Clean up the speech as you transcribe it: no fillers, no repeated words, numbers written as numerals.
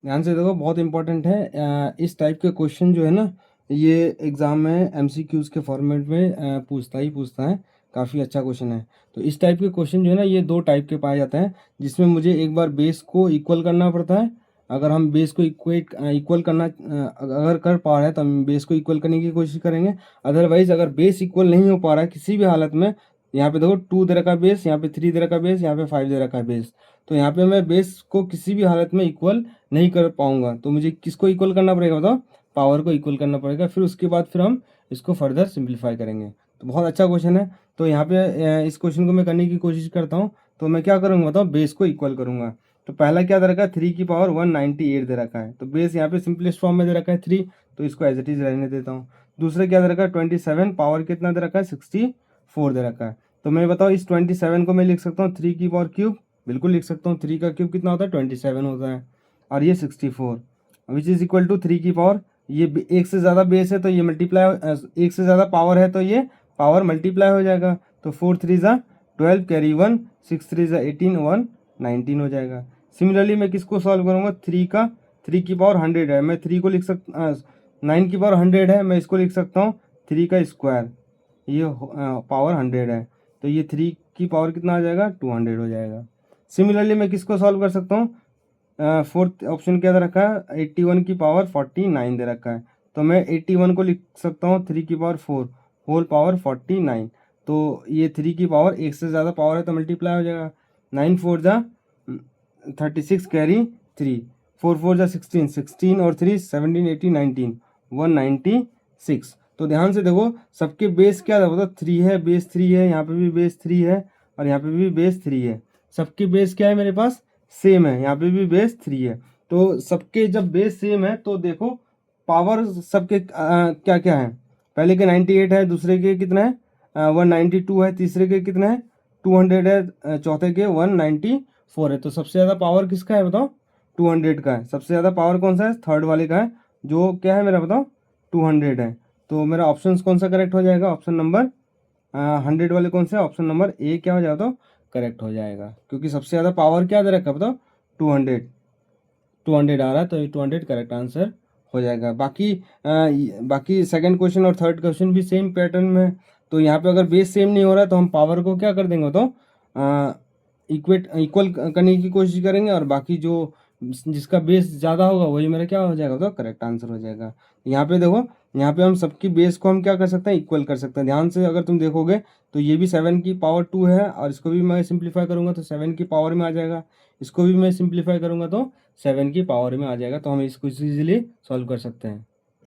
ध्यान से देखो, बहुत इंपॉर्टेंट है। इस टाइप के क्वेश्चन जो है ना, ये एग्ज़ाम में एमसीक्यूज़ के फॉर्मेट में पूछता है। काफ़ी अच्छा क्वेश्चन है। तो इस टाइप के क्वेश्चन जो है ना, ये दो टाइप के पाए जाते हैं, जिसमें मुझे एक बार बेस को इक्वल करना पड़ता है। अगर हम बेस को इक्वल करना अगर कर पा रहे हैं तो हम बेस को इक्वल करने की कोशिश करेंगे। अदरवाइज अगर बेस इक्वल नहीं हो पा रहा है किसी भी हालत में, यहाँ पे देखो 2 दे रखा है बेस, यहाँ पे 3 दे रखा है बेस, यहाँ पे 5 दे रखा है बेस, तो यहाँ पे मैं बेस को किसी भी हालत में इक्वल नहीं कर पाऊंगा। तो मुझे किसको इक्वल करना पड़ेगा बताओ? पावर को इक्वल करना पड़ेगा। फिर उसके बाद फिर हम इसको फर्दर सिंप्लीफाई करेंगे। तो बहुत अच्छा क्वेश्चन है। तो यहाँ पे इस क्वेश्चन को मैं करने की कोशिश करता हूँ। तो मैं क्या करूँगा बताओ? बेस को इक्वल करूँगा। तो पहला क्या दे रखा है? 3 की पावर 198 दे रखा है। तो बेस यहाँ पे सिंपलेस्ट फॉर्म में दे रखा है 3, तो इसको एज इट इज रहने देता हूँ। दूसरा क्या दे रखा है? 27, पावर कितना दे रखा है? 64 दे रखा है। तो मैं बताओ इस 27 को मैं लिख सकता हूँ 3 की पावर क्यूब, बिल्कुल लिख सकता हूँ। 3 का क्यूब कितना होता है? 27 होता है। और ये 64 विच इज़ इक्वल टू 3 की पावर, ये एक से ज़्यादा बेस है तो ये मल्टीप्लाई, एक से ज़्यादा पावर है तो ये पावर मल्टीप्लाई हो जाएगा। तो 4 3 ज़ा 12, कैरी 1, 6 3 ज़ा 18, 1 19 हो जाएगा। सिमिलरली मैं किसको सॉल्व करूँगा? 3 की पावर 100 है, मैं 3 को लिख सकता, 9 की पावर 100 है, मैं इसको लिख सकता हूँ 3 का स्क्वायर, ये पावर 100 है। तो ये 3 की पावर कितना आ जाएगा? 200 हो जाएगा। सिमिलरली मैं किसको सॉल्व कर सकता हूँ? फोर्थ ऑप्शन क्या दे रखा है? 81 की पावर 49 दे रखा है। तो मैं 81 को लिख सकता हूँ 3 की पावर 4 होल पावर 49। तो ये 3 की पावर एक से ज़्यादा पावर है तो मल्टीप्लाई हो जाएगा। 9 4 जा 36, कैरी 3, 4 4 जा 16, 16 और 3 17 18 19, 196। तो ध्यान से देखो, सबके बेस क्या था? मतलब 3 है, बेस 3 है, यहाँ पे भी बेस 3 है और यहाँ पे भी बेस 3 है। सबके बेस क्या है मेरे पास? सेम है। यहाँ पे भी बेस 3 है। तो सबके जब बेस सेम है तो देखो पावर सबके क्या क्या है? पहले के 98 है, दूसरे के कितना है? 192 है, तीसरे के कितना है? 200 है, चौथे के 194 है। तो सबसे ज़्यादा पावर किसका है बताओ? 200 का है। सबसे ज़्यादा पावर कौन सा है? थर्ड वाले का है, जो क्या है मेरा बताओ? 200 है। तो मेरा ऑप्शन कौन सा करेक्ट हो जाएगा? ऑप्शन नंबर 100 वाले कौन से? ऑप्शन नंबर ए क्या हो जाएगा? तो करेक्ट हो जाएगा, क्योंकि सबसे ज़्यादा पावर क्या दे रखा है बताओ? 200 आ रहा है, तो ये 200 करेक्ट आंसर हो जाएगा। बाकी सेकंड क्वेश्चन और थर्ड क्वेश्चन भी सेम पैटर्न में है। तो यहाँ पे अगर बेस सेम नहीं हो रहा है तो हम पावर को क्या कर देंगे तो इक्वल करने की कोशिश करेंगे, और बाकी जो जिसका बेस ज़्यादा होगा वही मेरा क्या हो जाएगा तो करेक्ट आंसर हो जाएगा। यहाँ पे देखो, यहाँ पे हम सबकी बेस को हम क्या कर सकते हैं? इक्वल कर सकते हैं। ध्यान से अगर तुम देखोगे तो ये भी 7 की पावर 2 है, और इसको भी मैं सिंप्लीफाई करूँगा तो 7 की पावर में आ जाएगा। इसको भी मैं सिंप्लीफाई करूँगा तो 7 की पावर में आ जाएगा। तो हम इसको इजीली सॉल्व कर सकते हैं।